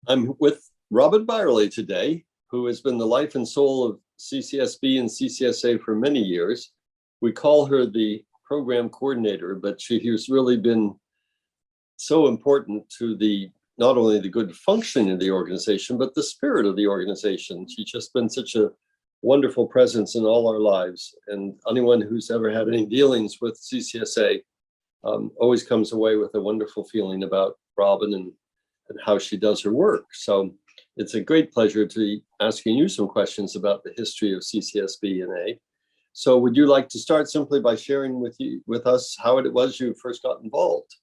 I'm with Robin Byerly today, who has been the life and soul of CCSB and CCSA for many years. We call her the program coordinator, but she has really been so important to the not only the good functioning of the organization, but the spirit of the organization. She's just been such a wonderful presence in all our lives. And anyone who's ever had any dealings with CCSA always comes away with a wonderful feeling about Robin and how she does her work. So it's a great pleasure to be asking you some questions about the history of CCSB and A. So would you like to start simply by sharing with us how it was you first got involved?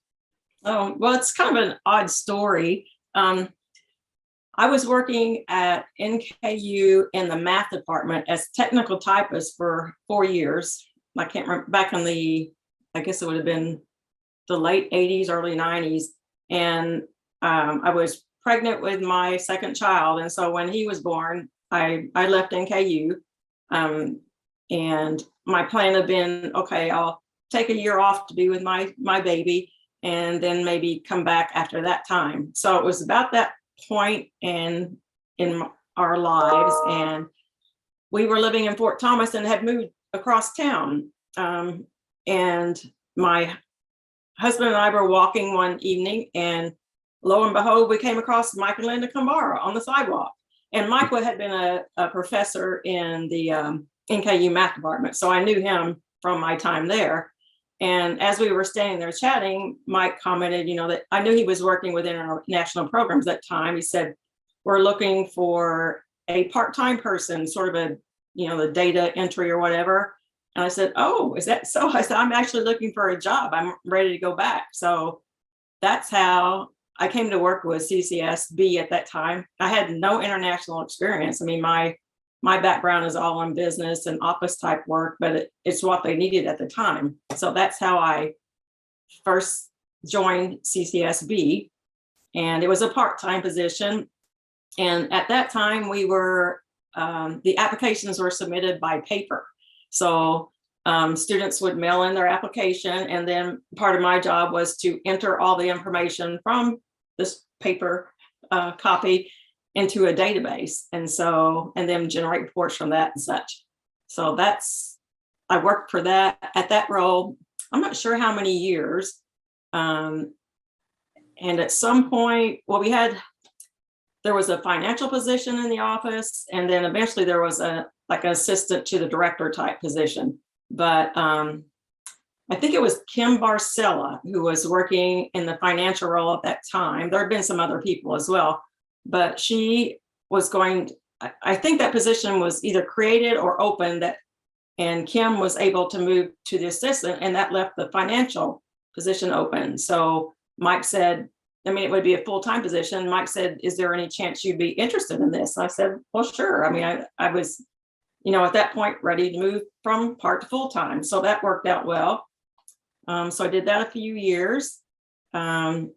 Oh, well, it's kind of an odd story. I was working at NKU in the math department as technical typist for 4 years. I can't remember, back in I guess it would have been the late 80s, early 90s. And I was pregnant with my second child. And so when he was born, I left NKU. And my plan had been, okay, I'll take a year off to be with my baby and then maybe come back after that time. So it was about that point in our lives. And we were living in Fort Thomas and had moved across town. And my husband and I were walking one evening, and lo and behold, we came across Mike and Linda Kambara on the sidewalk. And Mike had been a professor in the NKU math department. So I knew him from my time there. And as we were standing there chatting, Mike commented, that I knew he was working with international programs at that time. He said, we're looking for a part-time person, sort of the data entry or whatever. And I said, oh, is that so? I said, I'm actually looking for a job. I'm ready to go back. So that's how I came to work with CCSB at that time. I had no international experience. I mean, my background is all in business and office type work, but it's what they needed at the time. So that's how I first joined CCSB. And it was a part-time position. And at that time, we were, the applications were submitted by paper. So students would mail in their application, and then part of my job was to enter all the information from this paper copy into a database, and then generate reports from that and such. So I worked for that at that role. I'm not sure how many years. And at some point, there was a financial position in the office, and then eventually there was an assistant to the director type position. But I think it was Kim Barcella who was working in the financial role at that time. There had been some other people as well, but she was I think that position was either created or opened, and Kim was able to move to the assistant, and that left the financial position open. So Mike said, it would be a full-time position. Mike said, is there any chance you'd be interested in this? And I said, well, sure. I was, at that point, ready to move from part to full-time. So that worked out well. So I did that a few years. Then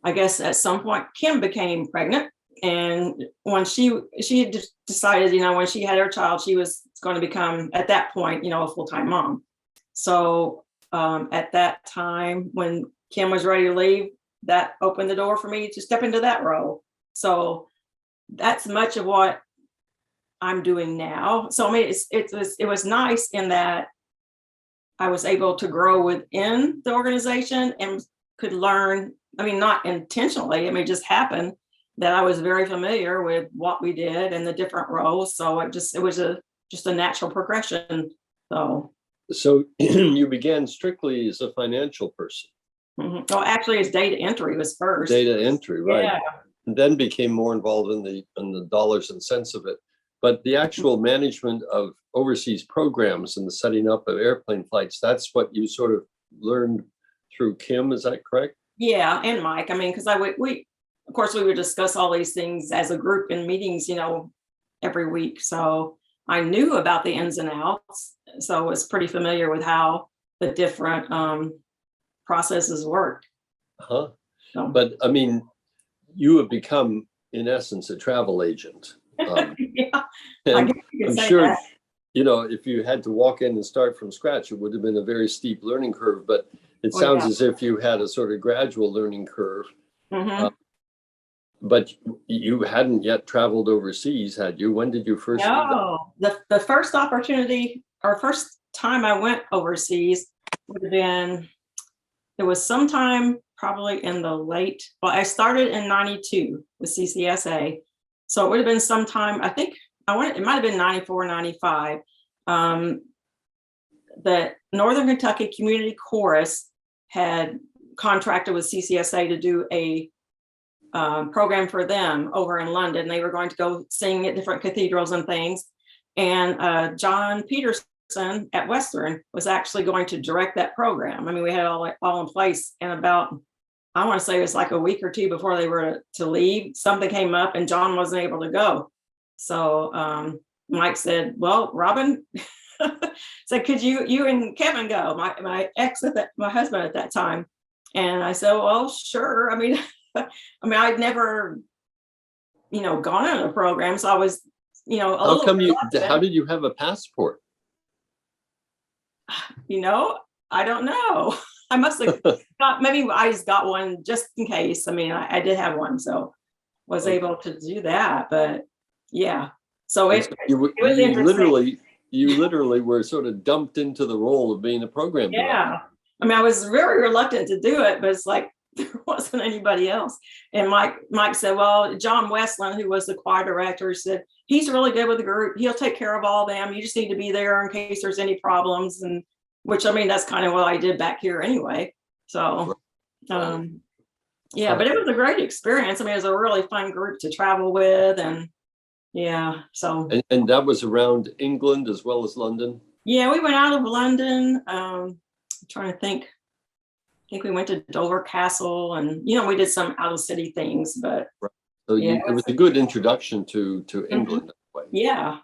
I guess at some point, Kim became pregnant. And when she just decided, when she had her child, she was going to become, at that point, a full-time mom. So at that time, when Kim was ready to leave, that opened the door for me to step into that role. So that's much of what I'm doing now. So it was nice in that I was able to grow within the organization and could learn. Not intentionally. It just happened that I was very familiar with what we did and the different roles. So it was just a natural progression. So you began strictly as a financial person. Mm-hmm. Well, actually, it's data entry was first. Data entry, right? Yeah. And then became more involved in the dollars and cents of it. But the actual management of overseas programs and the setting up of airplane flights, that's what you sort of learned through Kim, is that correct? Yeah, and Mike. Because of course, we would discuss all these things as a group in meetings, every week. So I knew about the ins and outs. So I was pretty familiar with how the different processes work. So. But you have become, in essence, a travel agent. Yeah, and I'm sure that. If you had to walk in and start from scratch, it would have been a very steep learning curve, but it sounds as if you had a sort of gradual learning curve Mhm. But you hadn't yet traveled overseas, had you? When did you first do that? No, the first opportunity or first time I went overseas would have been, it was sometime probably in the late, well, I started in 92 with CCSA. So it would have been sometime, I think it might have been 94, 95. Um, the Northern Kentucky Community Chorus had contracted with CCSA to do a program for them over in London. They were going to go sing at different cathedrals and things. And John Peterson at Western was actually going to direct that program. I mean, we had all in place. And about, I want to say it was like a week or two before they were to leave, something came up and John wasn't able to go. So Mike said, well, Robin, said, could you and Kevin go? My ex my husband at that time. And I said, well, sure. I mean, I'd never, gone on a program, so I was, a How little come how reluctant. did you have a passport? I don't know. I must have got, maybe I just got one just in case. I mean, I did have one, so was Okay. able to do that. But yeah, so And it so it was interesting. you literally were sort of dumped into the role of being a program director. Yeah. I mean, I was very reluctant to do it, but it's like there wasn't anybody else. And Mike said, well, John Westland, who was the choir director, said, he's really good with the group. He'll take care of all of them. You just need to be there in case there's any problems. And which, I mean, that's kind of what I did back here anyway. So, yeah, but it was a great experience. I mean, it was a really fun group to travel with. And yeah, so. And that was around England as well as London? Yeah, we went out of London. I'm trying to think. I think we went to Dover Castle and, we did some out of city things, but Right. So yeah, it was a good introduction to England. Mhm. That way. Yeah.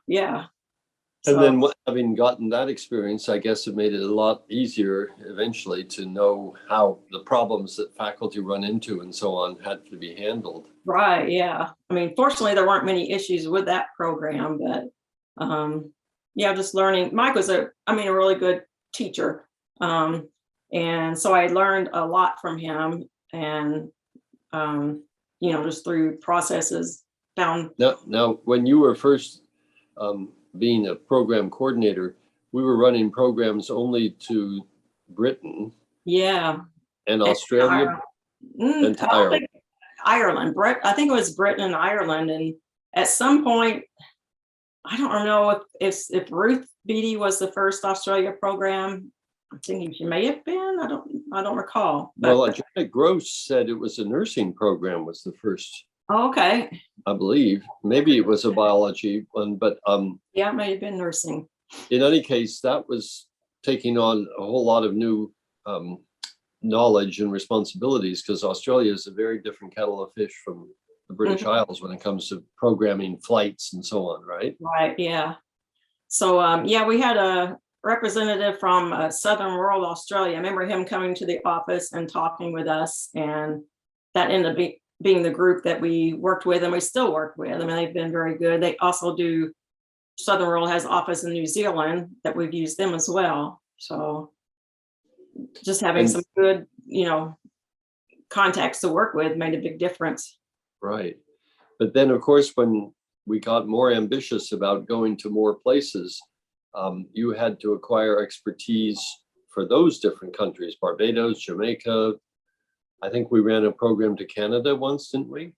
And So then having gotten that experience, I guess it made it a lot easier eventually to know how the problems that faculty run into and so on had to be handled. right, yeah. I mean, fortunately, there weren't many issues with that program, but yeah, just learning. Mike was a really good teacher, and so I learned a lot from him, and just through processes, found. Now, when you were first being a program coordinator, we were running programs only to Britain Yeah, and and Australia and to I don't Ireland. think Ireland. I think it was Britain and Ireland, and at some point, I don't know if Ruth Beatty was the first Australia program. I'm thinking she may have been. I don't recall. But Well, Janet Gross said it was a nursing program was the first, okay, I believe. Maybe it was a biology one, but yeah, it may have been nursing. in any case, that was taking on a whole lot of new knowledge and responsibilities because Australia is a very different kettle of fish from the British Isles when it comes to programming flights and so on, right? Right. Yeah. So yeah, we had a representative from Southern Rural Australia. I remember him coming to the office and talking with us, and that ended up being the group that we worked with and we still work with. I mean, they've been very good. They also do, Southern Rural has office in New Zealand that we've used them as well. So just having some good, contacts to work with made a big difference. Right. But then, of course, when we got more ambitious about going to more places, you had to acquire expertise for those different countries, Barbados, Jamaica. I think we ran a program to Canada once, didn't we?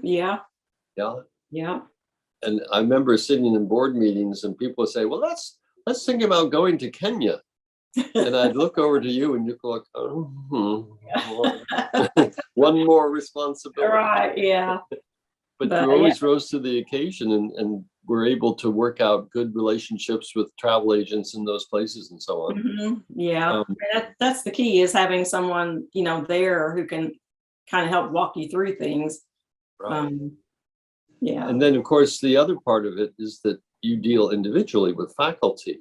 Yeah. Yeah. Yeah. And I remember sitting in board meetings and people would say, well, let's think about going to Kenya. And I'd look over to you and you'd go like, one more responsibility. Right. Yeah. But you always rose to the occasion and were able to work out good relationships with travel agents in those places and so on. Yeah. That's the key, is having someone, there who can kind of help walk you through things. Right. Yeah. And then, of course, the other part of it is that you deal individually with faculty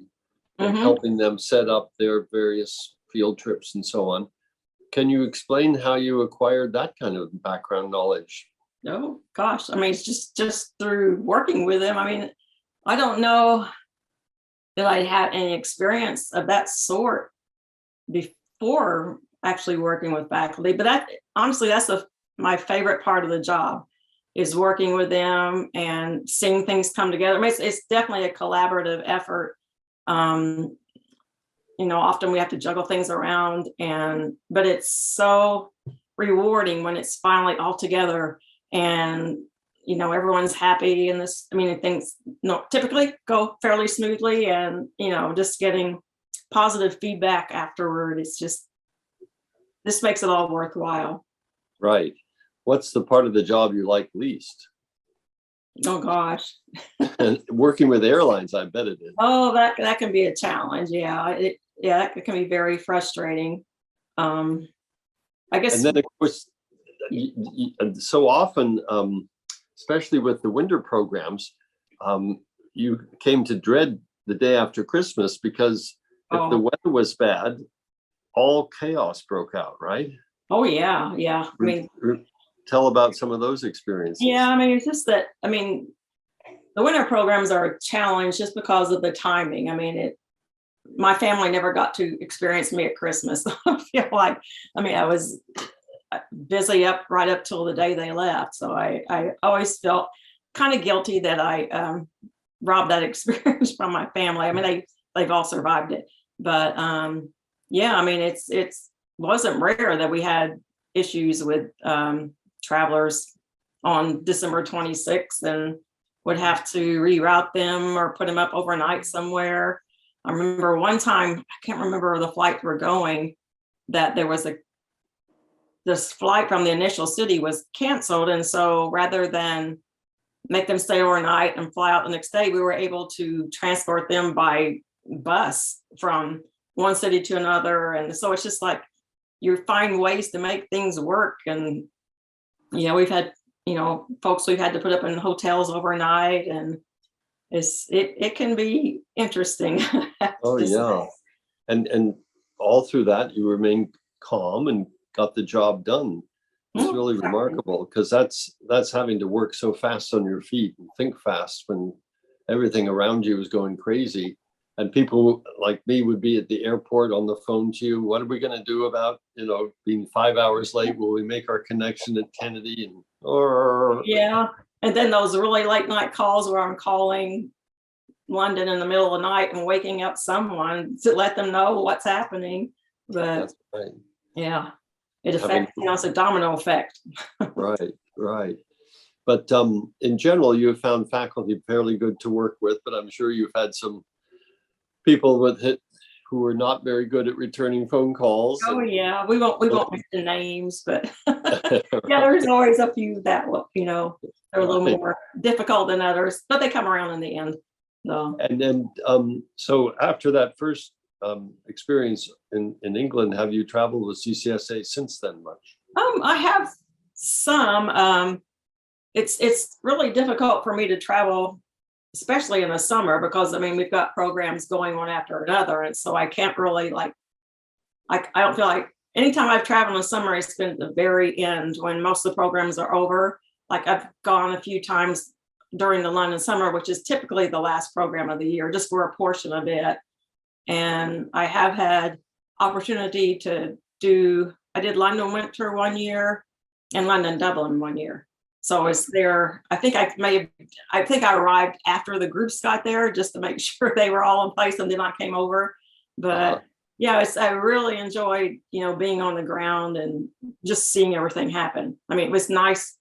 and helping them set up their various field trips and so on. Can you explain how you acquired that kind of background knowledge? Oh gosh, I mean, it's just through working with them. I mean, I don't know that I had any experience of that sort before actually working with faculty, but honestly, that's the my favorite part of the job is working with them and seeing things come together. I mean, it's definitely a collaborative effort. Often we have to juggle things around, but it's so rewarding when it's finally all together and everyone's happy. And things typically go fairly smoothly, and just getting positive feedback afterward. This makes it all worthwhile. Right. What's the part of the job you like least? Oh gosh. And working with airlines, I bet it is. Oh, that can be a challenge. Yeah. It can be very frustrating. I guess. And then of course, so often, especially with the winter programs, you came to dread the day after Christmas because if the weather was bad, all chaos broke out, right? Oh yeah. I mean, tell about some of those experiences. Yeah, I mean, it's just that, the winter programs are a challenge just because of the timing. My family never got to experience me at Christmas. I feel like, I was busy right up till the day they left. So I always felt kind of guilty that I robbed that experience from my family. They've all survived it, but it wasn't rare that we had issues with travelers on December 26th and would have to reroute them or put them up overnight somewhere. I remember one time, I can't remember where the flight were going, that there was this flight from the initial city was canceled. And so rather than make them stay overnight and fly out the next day, we were able to transport them by bus from one city to another. And so it's just like, you find ways to make things work. And, we've had, folks we've had to put up in hotels overnight, and it can be interesting. Oh yeah. And all through that, you remain calm and got the job done. It's really remarkable, because that's having to work so fast on your feet and think fast when everything around you is going crazy. And people like me would be at the airport on the phone to you. What are we going to do about, being 5 hours late? Will we make our connection at Kennedy? Yeah. And then those really late night calls where I'm calling London in the middle of the night and waking up someone to let them know what's happening. But that's right. Yeah, it affects, it's a domino effect. Right. But in general, you have found faculty fairly good to work with, but I'm sure you've had some people who are not very good at returning phone calls. Oh yeah, we won't mention names, but yeah, there's always a few that they're a little more difficult than others, but they come around in the end. So. And then so after that first experience in England, have you traveled with CCSA since then much? I have some. It's really difficult for me to travel, especially in the summer, because we've got programs going one after another, and so I can't really I don't feel like anytime I've traveled in the summer, it's been at the very end when most of the programs are over. Like I've gone a few times during the London summer, which is typically the last program of the year, just for a portion of it. And I have had opportunity to I did London winter one year and London Dublin one year. So I was there. I think I arrived after the groups got there just to make sure they were all in place, and then I came over. But yeah, I really enjoyed, being on the ground and just seeing everything happen. It was nice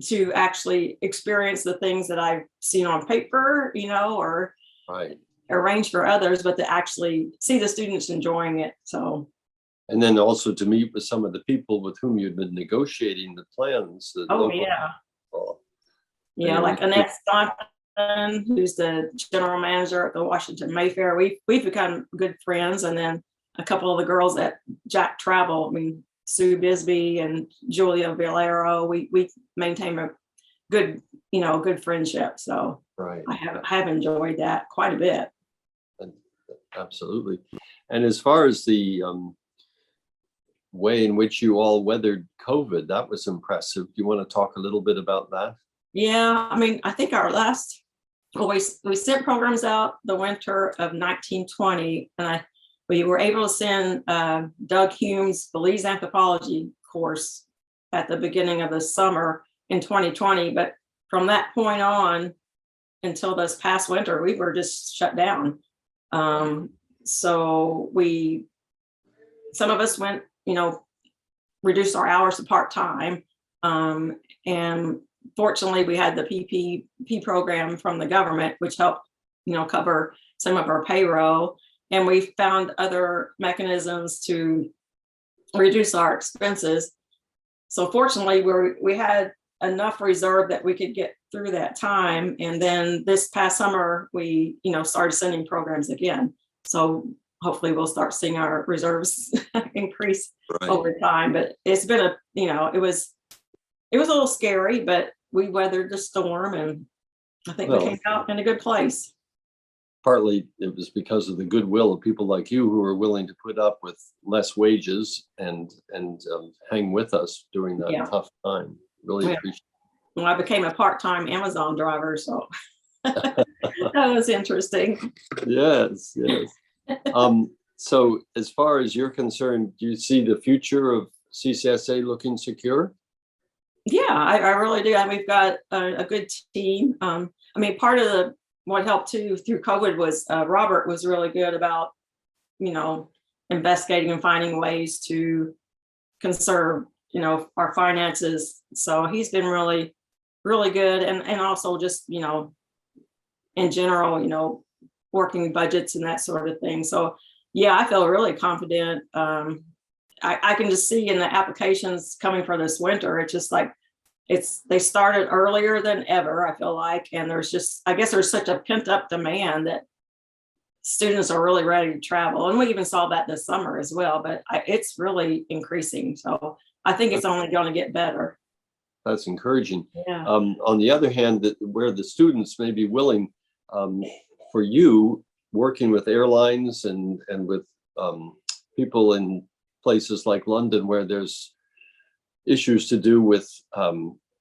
to actually experience the things that I've seen on paper, or arrange for others, but to actually see the students enjoying it. So. And then also to meet with some of the people with whom you'd been negotiating the plans. Yeah, like Annette Staunton, who's the general manager at the Washington Mayfair. We've become good friends. And then a couple of the girls at Jack Travel, Sue Bisbee and Julia Valero, we maintain a good, good friendship. So I have enjoyed that quite a bit. Absolutely. And as far as the way in which you all weathered COVID, that was impressive. Do you want to talk a little bit about that? Yeah, I think our last, we sent programs out the winter of 1920, and we were able to send Doug Hume's Belize anthropology course at the beginning of the summer in 2020, but from that point on until this past winter, we were just shut down. So some of us went, reduced our hours to part-time. And fortunately, we had the PPP program from the government, which helped, cover some of our payroll. And we found other mechanisms to reduce our expenses. So fortunately, we had enough reserve that we could get through that time. And then this past summer, we, started sending programs again. So hopefully we'll start seeing our reserves increase over time. But it's been it was a little scary, but we weathered the storm, and I think we came out in a good place. Partly it was because of the goodwill of people like you who were willing to put up with less wages and hang with us during that tough time. Really appreciate it. Well, I became a part-time Amazon driver, so that was interesting. Yes. So as far as you're concerned, do you see the future of CCSA looking secure? Yeah, I really do. And we've got a good team. Part of what helped too through COVID was Robert was really good about, investigating and finding ways to conserve, our finances. So he's been really, really good. And also just, in general, working budgets and that sort of thing. So yeah, I feel really confident. I can just see in the applications coming for this winter, it's just like they started earlier than ever, I feel like. And I guess there's such a pent up demand that students are really ready to travel. And we even saw that this summer as well, but it's really increasing. So I think it's only going to get better. That's encouraging. Yeah. On the other hand, where the students may be willing, for you working with airlines and with people in places like London where there's issues to do with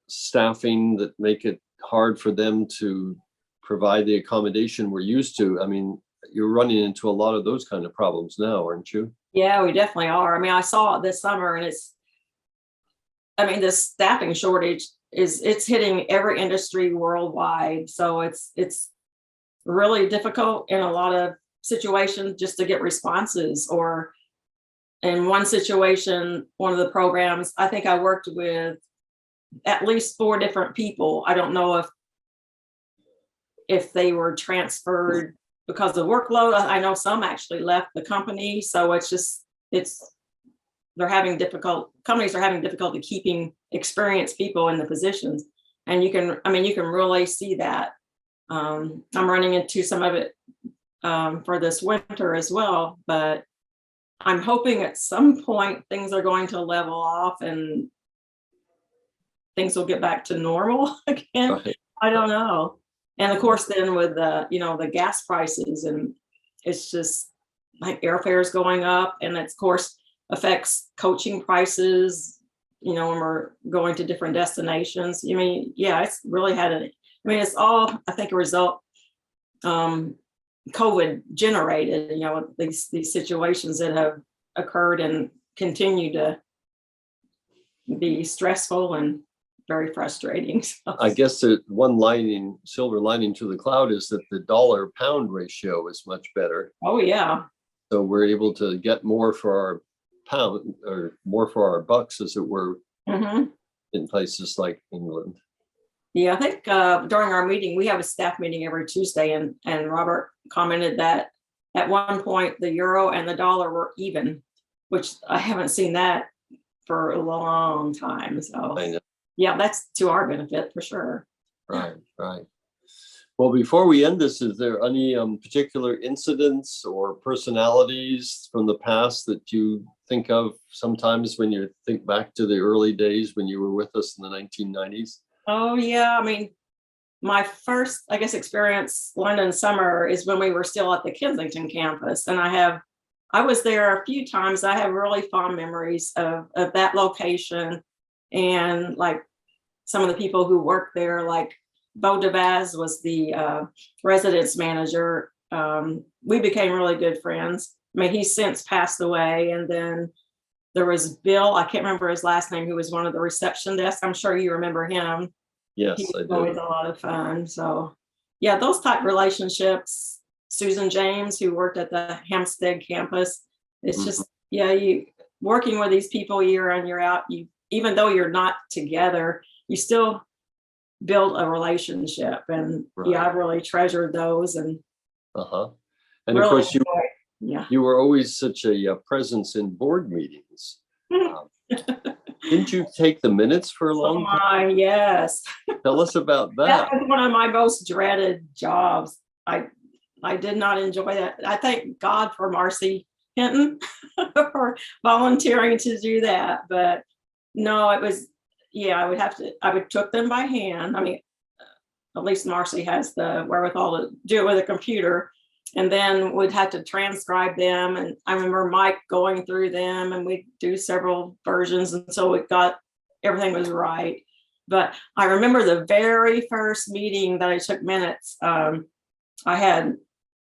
staffing that make it hard for them to provide the accommodation we're used to. You're running into a lot of those kind of problems now, aren't you? Yeah, we definitely are. I saw it this summer, and the staffing shortage it's hitting every industry worldwide. So it's really difficult in a lot of situations just to get responses. Or in one situation, one of the programs, I think I worked with at least 4 different people. I don't know if they were transferred because of workload. I know some actually left the company. So companies are having difficulty keeping experienced people in the positions. And you can really see that. I'm running into some of it for this winter as well, but I'm hoping at some point things are going to level off and things will get back to normal again. Right. I don't know. And of course, then with the gas prices, and it's just like airfares going up, and it, of course, affects coaching prices, when we're going to different destinations. It's really had it's all, I think, a result COVID generated, these situations that have occurred and continue to be stressful and very frustrating. So. I guess the one silver lining to the cloud is that the dollar pound ratio is much better. Oh yeah. So we're able to get more for our pound, or more for our bucks, as it were, in places like England. Yeah, I think during our meeting, we have a staff meeting every Tuesday, and Robert commented that at one point the euro and the dollar were even, which I haven't seen that for a long time. So I know. Yeah, that's to our benefit for sure. Right. Well, before we end this, is there any particular incidents or personalities from the past that you think of sometimes when you think back to the early days when you were with us in the 1990s? Oh yeah, my first, I guess, experience London summer is when we were still at the Kensington campus, and I was there a few times. I have really fond memories of that location, and like some of the people who worked there, like Bo DeVaz was the residence manager. We became really good friends. He's since passed away, and then there was Bill, I can't remember his last name, who was one of the reception desks. I'm sure you remember him. Yes, He I was always do. a lot of fun. So yeah, those type relationships. Susan James, who worked at the Hampstead campus. It's Mhm. just, yeah, you working with these people year in, year out, you, even though you're not together, you still build a relationship. And yeah, Right. I've really treasured those and Uh-huh. And of really course, enjoyed. Yeah. you were always such a presence in board meetings. Um, didn't you take the minutes for a Oh long time? my, yes. Tell us about That that. was one of my most dreaded jobs. I did not enjoy that. I thank God for Marcy Hinton for volunteering to do that. But no, it was, yeah, I would took them by hand. I mean, at least Marcy has the wherewithal to do it with a computer, and then would have to transcribe them. And I remember Mike going through them, and we'd do several versions until we got everything was right. But I remember the very first meeting that I took minutes. I had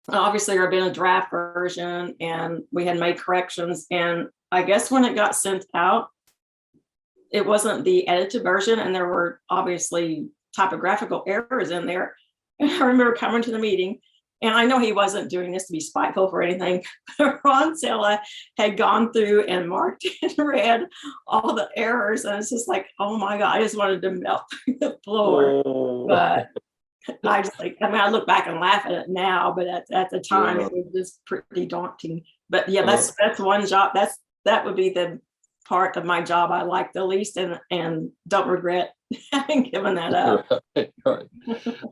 obviously there had been a draft version, and we had made corrections. And I guess when it got sent out, it wasn't the edited version, and there were obviously typographical errors in there. And I remember coming to the meeting, and I know he wasn't doing this to be spiteful for anything. Ron Sella had gone through and marked and read all the errors, and it's just like, oh my God, I just wanted to melt through the floor. Oh, But I just like, I mean, I look back and laugh at it now, but at the time yeah. it was just pretty daunting. But yeah, Uh, that's one job. That would be the part of my job I like the least, and don't regret having given that up. right, right.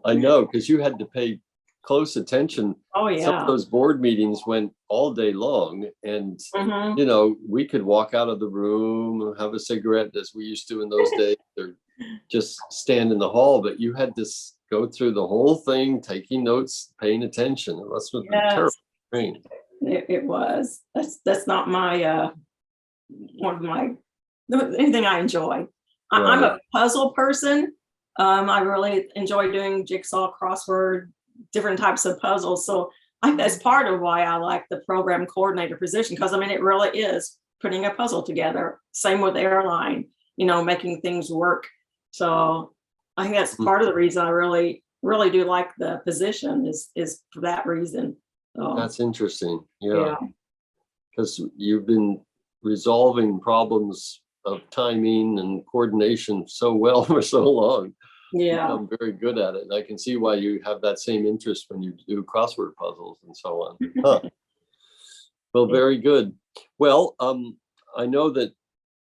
I know, because you had to pay close attention. Oh Some of yeah. those board meetings went all day long, and Hmm. we could walk out of the room, have a cigarette as we used to in those days, or just stand in the hall. But you had to go through the whole thing, taking notes, paying attention. It must have been terrible. Yes, Right. it was. That's not my one of my anything I enjoy. I'm Right. a puzzle person. I really enjoy doing jigsaw, crossword, different types of puzzles. So I think that's part of why I like the program coordinator position, because I mean it really is putting a puzzle together. Same with airline, making things work. So I think that's part of the reason I really do like the position is for that reason. So That's interesting. Yeah, yeah, because you've been resolving problems of timing and coordination so well for so long. yeah. Become very good at it. And I can see why you have that same interest when you do crossword puzzles and so on. Huh. Well, very good. Well, I know that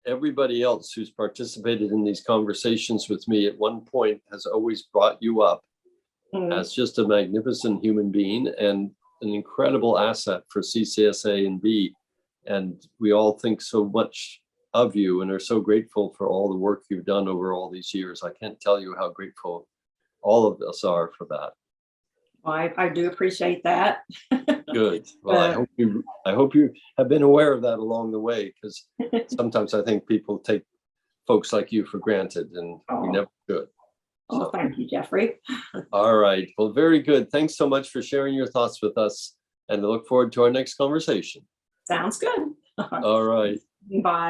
everybody else who's participated in these conversations with me at one point has always brought you up Mhm. as just a magnificent human being and an incredible asset for CCSA and B. And we all think so much of you and are so grateful for all the work you've done over all these years. I can't tell you how grateful all of us are for that. Well, I do appreciate that. Good. Well, But I hope you have been aware of that along the way, because sometimes I think people take folks like you for granted, and we oh, never should. oh, So, thank you, Jeffrey. all right. Well, very good. Thanks so much for sharing your thoughts with us, and I look forward to our next conversation. Sounds good. All right. Bye.